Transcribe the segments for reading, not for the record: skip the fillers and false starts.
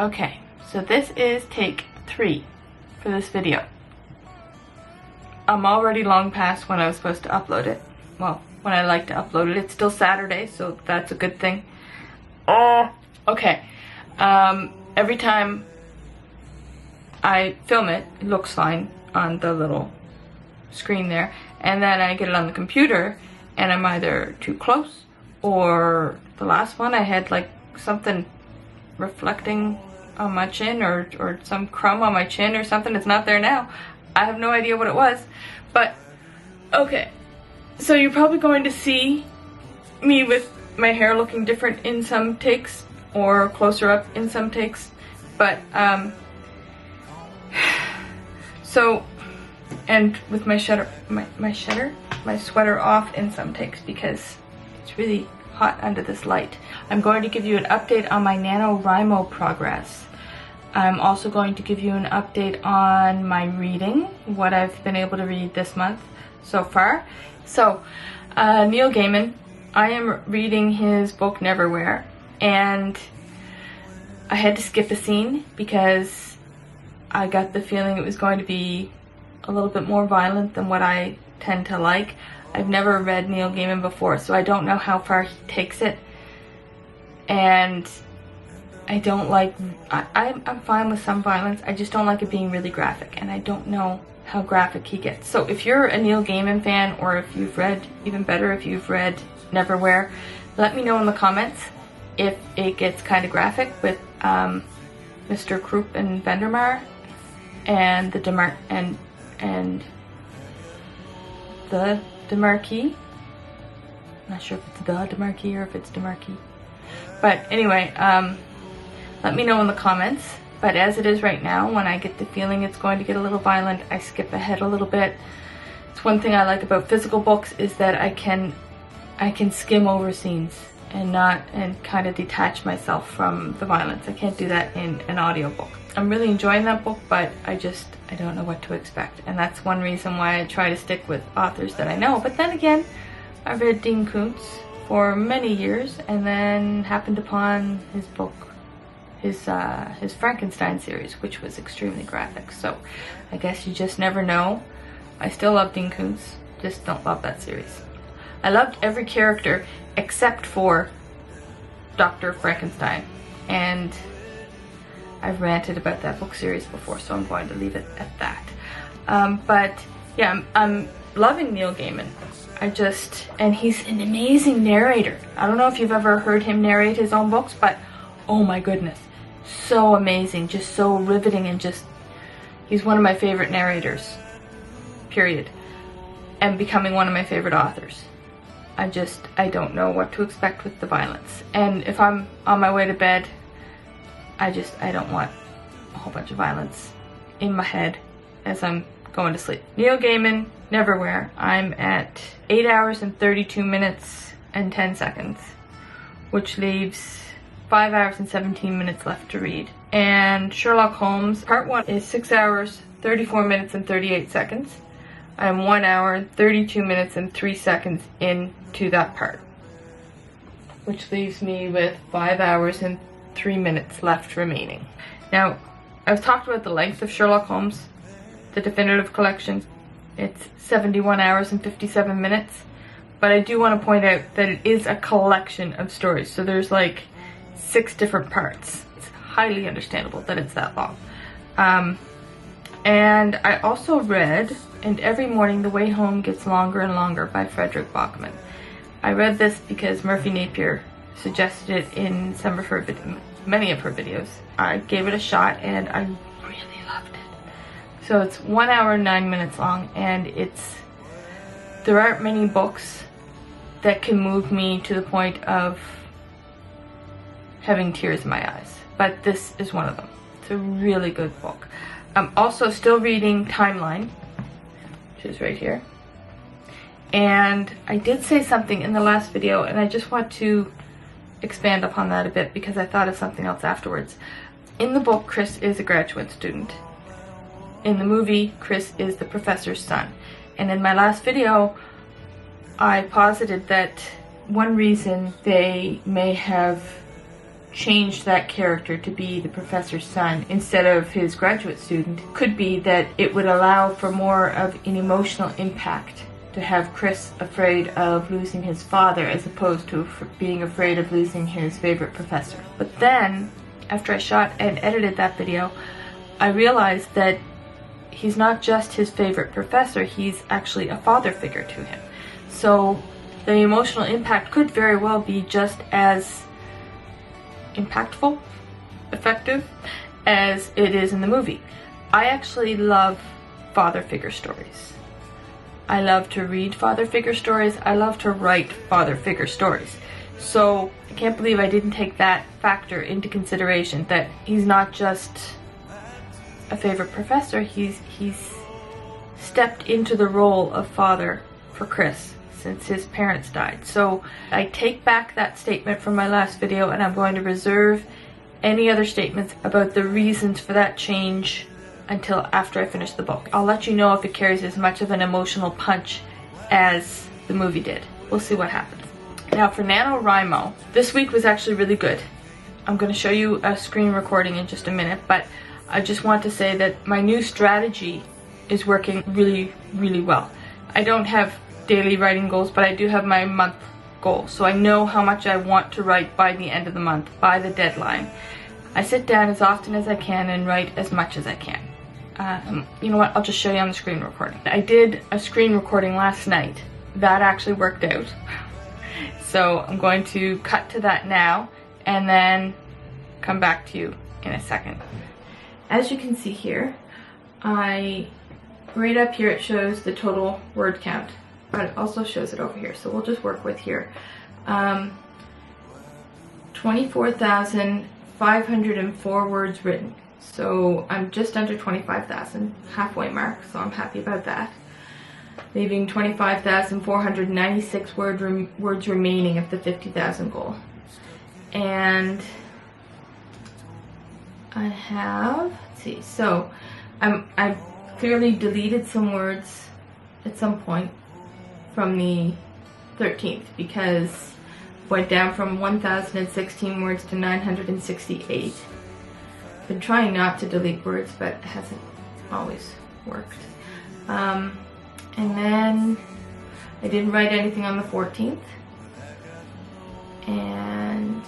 Okay, so this is take 3 for this video. I'm already long past when I was supposed to upload it. Well, when I like to upload it. It's still Saturday, so that's a good thing. Okay. Every time I film it, it looks fine on the little screen there. And then I get it on the computer, and I'm either too close, or the last one I had like something reflecting on my chin, or some crumb on my chin or something. It's not there now. I have no idea what it was. But, okay. So you're probably going to see me with my hair looking different in some takes, or closer up in some takes. But, so, and with my sweater off in some takes because it's really hot under this light. I'm going to give you an update on my NaNoWriMo progress. I'm also going to give you an update on my reading, what I've been able to read this month so far. So, Neil Gaiman, I am reading his book Neverwhere, and I had to skip a scene because I got the feeling it was going to be a little bit more violent than what I tend to like. I've never read Neil Gaiman before, so I don't know how far he takes it. And I don't like, I'm fine with some violence, I just don't like it being really graphic, and I don't know how graphic he gets. So if you're a Neil Gaiman fan, or if you've read, even better, if you've read Neverwhere, let me know in the comments if it gets kind of graphic with Mr. Krupp and Vendermeer and the Demarquis. I'm not sure if it's the Demarquis or if it's Demarquis. But anyway, let me know in the comments. But as it is right now, when I get the feeling it's going to get a little violent, I skip ahead a little bit. It's one thing I like about physical books, is that I can skim over scenes and kind of detach myself from the violence. I can't do that in an audiobook. I'm really enjoying that book, but I don't know what to expect. And that's one reason why I try to stick with authors that I know. But then again, I read Dean Koontz for many years, and then happened upon his book, his Frankenstein series, which was extremely graphic. So I guess you just never know. I still love Dean Koontz, just don't love that series. I loved every character except for Dr. Frankenstein, and I've ranted about that book series before, so I'm going to leave it at that. But yeah, I'm loving Neil Gaiman. And he's an amazing narrator. I don't know if you've ever heard him narrate his own books, but oh my goodness, so amazing, just so riveting, and he's one of my favorite narrators, period, and becoming one of my favorite authors. I don't know what to expect with the violence. And if I'm on my way to bed, I don't want a whole bunch of violence in my head as I'm going to sleep. Neil Gaiman, Neverwhere. I'm at 8 hours and 32 minutes and 10 seconds, which leaves 5 hours and 17 minutes left to read. And Sherlock Holmes, part 1 is 6 hours, 34 minutes and 38 seconds. I'm 1 hour, 32 minutes and 3 seconds into that part, which leaves me with 5 hours and 3 minutes left remaining. Now, I've talked about the length of Sherlock Holmes, the Definitive Collection. It's 71 hours and 57 minutes, but I do want to point out that it is a collection of stories, so there's like 6 different parts. It's highly understandable that it's that long. And I also read And Every Morning the Way Home Gets Longer and Longer by Fredrik Backman. I read this because Murphy Napier suggested it in some of her many of her videos. I gave it a shot and I really loved it. So it's 1 hour and 9 minutes long, and there aren't many books that can move me to the point of having tears in my eyes, but this is one of them. It's a really good book. I'm also still reading Timeline, which is right here. And I did say something in the last video, and I just want to expand upon that a bit because I thought of something else afterwards. In the book, Chris is a graduate student. In the movie, Chris is the professor's son. And in my last video, I posited that one reason they may have changed that character to be the professor's son instead of his graduate student could be that it would allow for more of an emotional impact to have Chris afraid of losing his father as opposed to being afraid of losing his favorite professor. But then, after I shot and edited that video, I realized that he's not just his favorite professor, he's actually a father figure to him. So the emotional impact could very well be just as impactful, effective, as it is in the movie. I actually love father figure stories. I love to read father figure stories. I love to write father figure stories. So I can't believe I didn't take that factor into consideration, that he's not just a favorite professor, he's stepped into the role of father for Chris since his parents died. So I take back that statement from my last video, and I'm going to reserve any other statements about the reasons for that change until after I finish the book. I'll let you know if it carries as much of an emotional punch as the movie did. We'll see what happens. Now for NaNoWriMo, this week was actually really good. I'm going to show you a screen recording in just a minute, but I just want to say that my new strategy is working really, really well. I don't have daily writing goals, but I do have my month goal. So I know how much I want to write by the end of the month, by the deadline. I sit down as often as I can and write as much as I can. You know what, I'll just show you on the screen recording. I did a screen recording last night. That actually worked out. So I'm going to cut to that now and then come back to you in a second. As you can see here, right up here it shows the total word count, but it also shows it over here, so we'll just work with here. 24,504 words written. So I'm just under 25,000, halfway mark, so I'm happy about that. Leaving 25,496 words remaining of the 50,000 goal. And I have, let's see, so I've clearly deleted some words at some point from the 13th because it went down from 1,016 words to 968. Been trying not to delete words, but it hasn't always worked. And then I didn't write anything on the 14th, and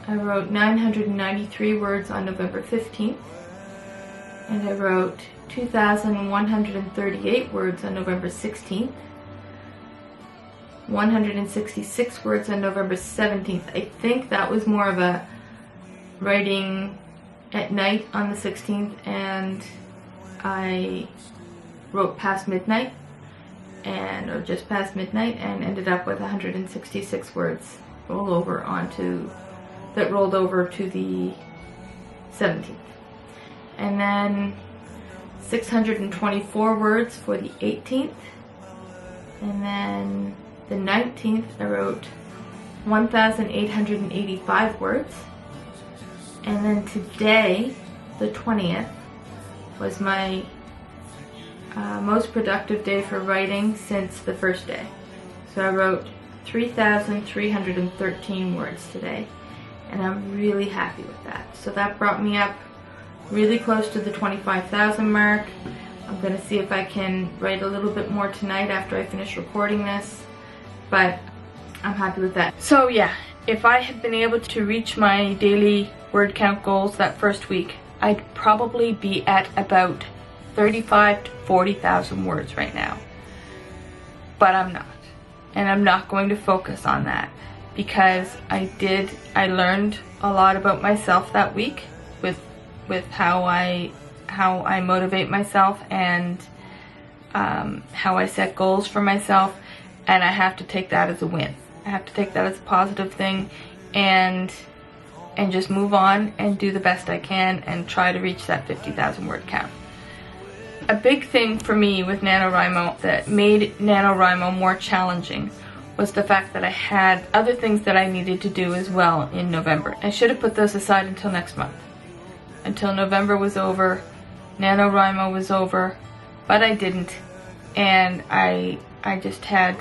I wrote 993 words on November 15th, and I wrote 2,138 words on November 16th, 166 words on November 17th. I think that was more of a writing at night on the 16th, and I wrote past midnight, or just past midnight, and ended up with 166 words that rolled over to the 17th. And then 624 words for the 18th, and then the 19th I wrote 1,885 words. And then today, the 20th, was my most productive day for writing since the first day. So I wrote 3,313 words today, and I'm really happy with that. So that brought me up really close to the 25,000 mark. I'm going to see if I can write a little bit more tonight after I finish recording this, but I'm happy with that. So yeah, if I had been able to reach my daily word count goals that first week, I'd probably be at about 35 to 40,000 words right now. But I'm not. And I'm not going to focus on that because I learned a lot about myself that week with how I motivate myself and how I set goals for myself, and I have to take that as a win. I have to take that as a positive thing and just move on and do the best I can and try to reach that 50,000 word count. A big thing for me with NaNoWriMo that made NaNoWriMo more challenging was the fact that I had other things that I needed to do as well in November. I should have put those aside until next month. Until November was over, NaNoWriMo was over, but I didn't, and I just had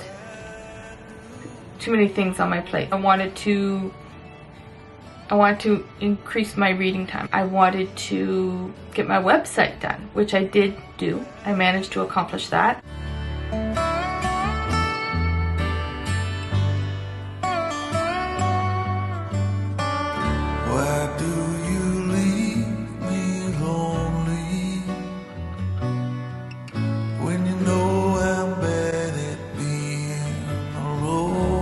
too many things on my plate. I wanted to I wanted to increase my reading time. I wanted to get my website done, which I did do. I managed to accomplish that. Why do you leave me lonely when you know I'm bad at being alone?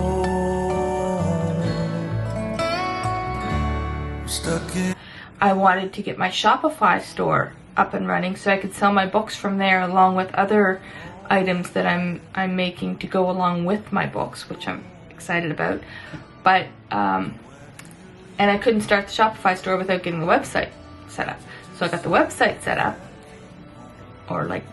Stuck in. I wanted to get my Shopify store up and running so I could sell my books from there along with other items that I'm making to go along with my books, which I'm excited about. But and I couldn't start the Shopify store without getting the website set up. So I got the website set up, or like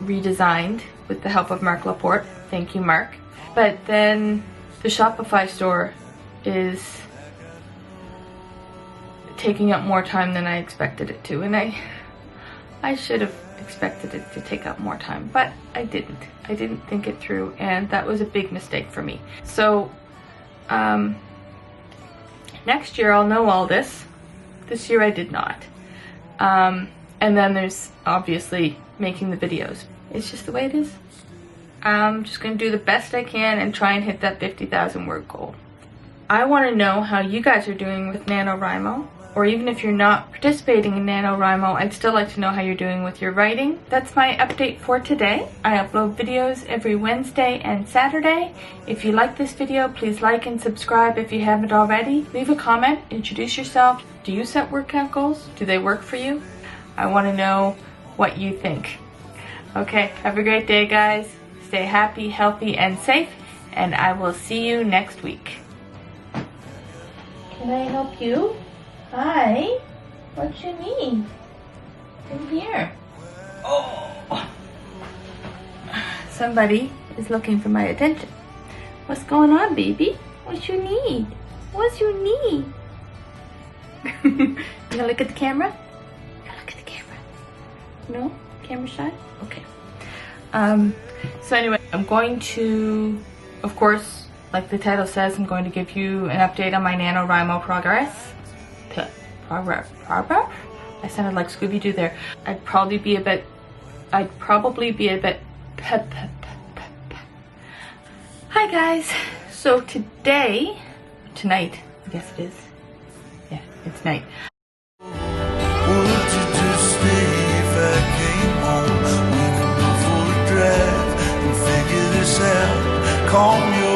redesigned, with the help of Mark Laporte. Thank you, Mark. But then the Shopify store is taking up more time than I expected it to, and I should have expected it to take up more time, but I didn't. I didn't think it through, and that was a big mistake for me. So next year I'll know all this. This year I did not. And then there's obviously making the videos. It's just the way it is. I'm just going to do the best I can and try and hit that 50,000 word goal. I want to know how you guys are doing with NaNoWriMo, or even if you're not participating in NaNoWriMo, I'd still like to know how you're doing with your writing. That's my update for today. I upload videos every Wednesday and Saturday. If you like this video, please like and subscribe if you haven't already. Leave a comment, introduce yourself. Do you set word count goals? Do they work for you? I want to know what you think. Okay, have a great day, guys. Stay happy, healthy, and safe, and I will see you next week. Can I help you? Hi. What you need? Come here. Oh. Somebody is looking for my attention. What's going on, baby? What you need? What's you need? You gonna look at the camera? You gonna look at the camera? No? Camera shy? Okay. So anyway, I'm going to, of course, like the title says, I'm going to give you an update on my NaNoWriMo progress. Progress? I sounded like Scooby-Doo there. I'd probably be a bit Hi guys. So tonight, I guess it is. Yeah, it's night. Would you just stay if I came home? We could go for a drive and figure this out. Calm your